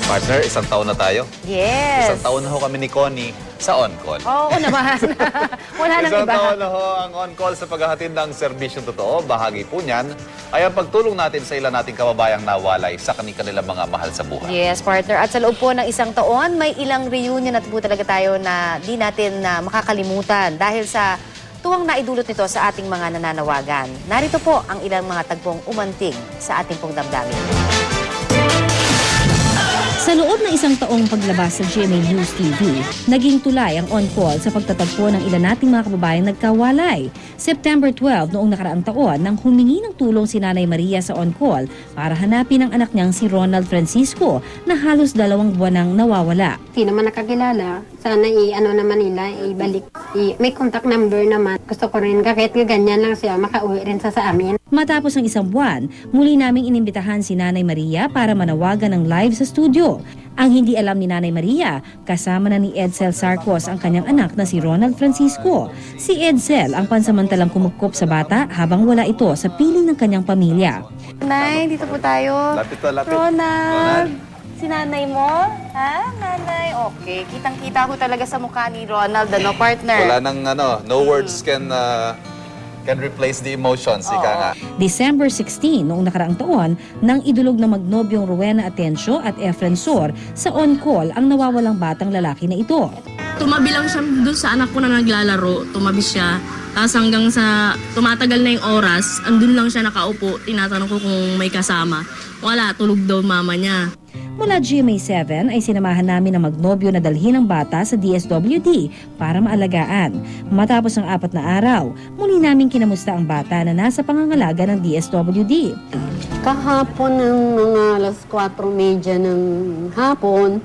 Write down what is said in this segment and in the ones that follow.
Partner, isang taon na tayo. Yes. Isang taon na ho kami ni Connie sa on-call. Oo naman. Wala nang Isang iba. taon na ho ang on-call sa paghahatid ng serbisyong totoo. Bahagi po niyan ay ang pagtulong natin sa ilan nating kababayang nawalay sa kanilang mga mahal sa buhay. Yes, partner. At sa loob po ng isang taon, may ilang reunion at po talaga tayo na di natin makakalimutan dahil sa tuwang naidulot nito sa ating mga nananawagan. Narito po ang ilang mga tagpong umantig sa ating pong damdamin. Sa loob ng isang taong paglabas sa GMA News TV, naging tulay ang on-call sa pagtatagpo ng ilan nating mga kababayang nagkawalay. September 12 noong nakaraang taon nang humingi ng tulong si Nanay Maria sa on-call para hanapin ang anak niyang si Ronald Francisco na halos 2 buwan nang nawawala. Hindi naman nakakilala. Sana naman nila, ibalik. May contact number naman. Gusto ko rin kahit ganyan lang siya, makauwi rin sa amin. Matapos ng isang buwan, muli naming inimbitahan si Nanay Maria para manawagan ng live sa studio. Ang hindi alam ni Nanay Maria, kasama na ni Edsel Sarcos ang kanyang anak na si Ronald Francisco. Si Edsel ang pansamantalang kumukop sa bata habang wala ito sa piling ng kanyang pamilya. Nay, dito po tayo. Lapit to, lapit. Ronald. Si nanay mo? Ha? Nanay? Okay. Kitang-kita ko talaga sa mukha ni Ronald, partner? Wala nang no words can replace the emotions, ika nga. December 16 noong nakaraang taon, nang idulog na magnobyong Rowena Atencio at Efren Sor sa on-call ang nawawalang batang lalaki na ito. Tumabi lang siya dun sa anak ko na naglalaro, tumabi siya. Tapos hanggang sa tumatagal na yung oras, andun lang siya nakaupo, tinatanong ko kung may kasama. Wala, tulog daw mama niya. Mula GMA7 ay sinamahan namin ang magnobyo na dalhin ang bata sa DSWD para maalagaan. Matapos ang 4 na araw, muli namin kinamusta ang bata na nasa pangangalaga ng DSWD. Kahapon ng mga alas 4:30 ng hapon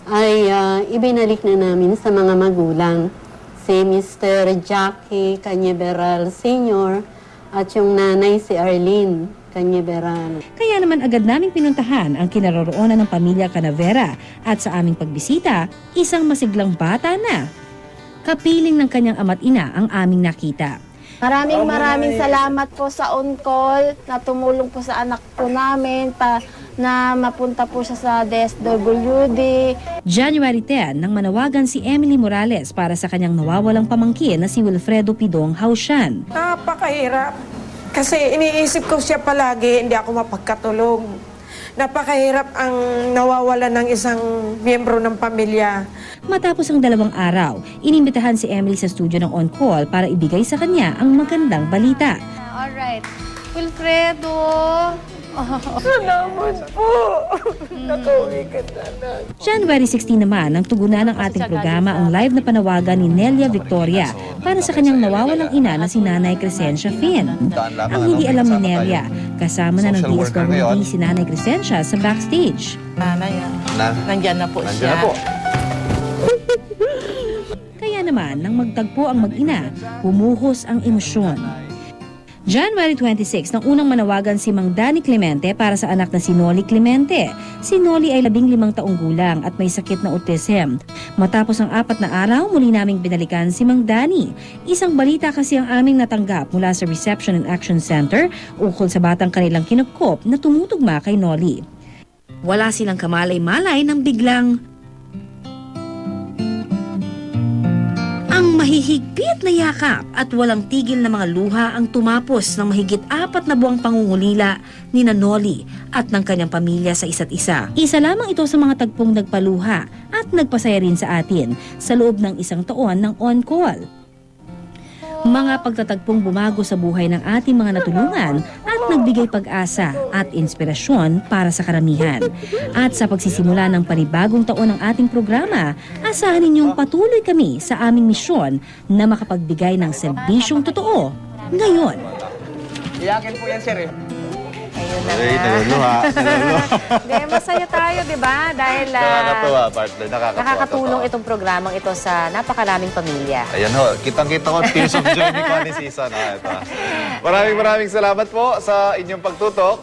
ay ibinalik na namin sa mga magulang. Si Mr. Jackie Canyeberal Sr. at yung nanay si Arlene Canyeberal. Kaya naman agad naming pinuntahan ang kinaroroonan ng pamilya Canavera at sa aming pagbisita, isang masiglang bata na. Kapiling ng kanyang ama't ina ang aming nakita. Maraming salamat po sa on-call na tumulong po sa anak po namin na mapunta po siya sa DSWD. January 10 nang manawagan si Emily Morales para sa kanyang nawawalang pamangkin na si Wilfredo Pidong Hausyan. Napakahirap. Kasi iniisip ko siya palagi, hindi ako mapagkatulog. Napakahirap ang nawawalan ng isang miyembro ng pamilya. Matapos ang 2 araw, inimbitahan si Emily sa studio ng on-call para ibigay sa kanya ang magandang balita. Alright. Wilfredo. Salamat po! Nakauwi ka na. January 16 naman nang tugunan ng ating programa ang live na panawagan ni Nelia Victoria para sa kanyang nawawalang ina na si Nanay Crescencia Finn. Ang hindi alam ni Nelia, kasama na ng DSWD si Nanay Crescencia sa backstage. Nanay, nandyan na po siya. Kaya naman, nang magtagpo ang mag-ina, bumuhos ang emosyon. January 26 nang unang manawagan si Mang Danny Clemente para sa anak na si Noli Clemente. Si Noli ay 15 taong gulang at may sakit na autism. Matapos ang 4 na araw, muli naming binalikan si Mang Danny. Isang balita kasi ang aming natanggap mula sa Reception and Action Center ukol sa batang kanilang kinupkop na tumutugma kay Noli. Wala silang kamalay-malay nang biglang ang mahihigpit na yakap at walang tigil na mga luha ang tumapos ng mahigit 4 na buwang pangungulila ni Noli at ng kanyang pamilya sa isa't isa. Isa lamang ito sa mga tagpong nagpaluha at nagpasaya rin sa atin sa loob ng isang taon ng on-call. Mga pagtatagpong bumago sa buhay ng ating mga natulungan at nagbigay pag-asa at inspirasyon para sa karamihan. At sa pagsisimula ng panibagong taon ng ating programa, asahan ninyong patuloy kami sa aming misyon na makapagbigay ng serbisyong totoo ngayon. Iyakin po yan, sir. Ayun na Ay, nga. naluluha. Hindi, masaya tayo, di ba? Dahil Nakakatuwa, partner. nakakatulong itong programang ito sa napakaraming pamilya. Ayan ho, kitang-kita ko Tears of Joy ni Connie Season. Maraming salamat po sa inyong pagtutok.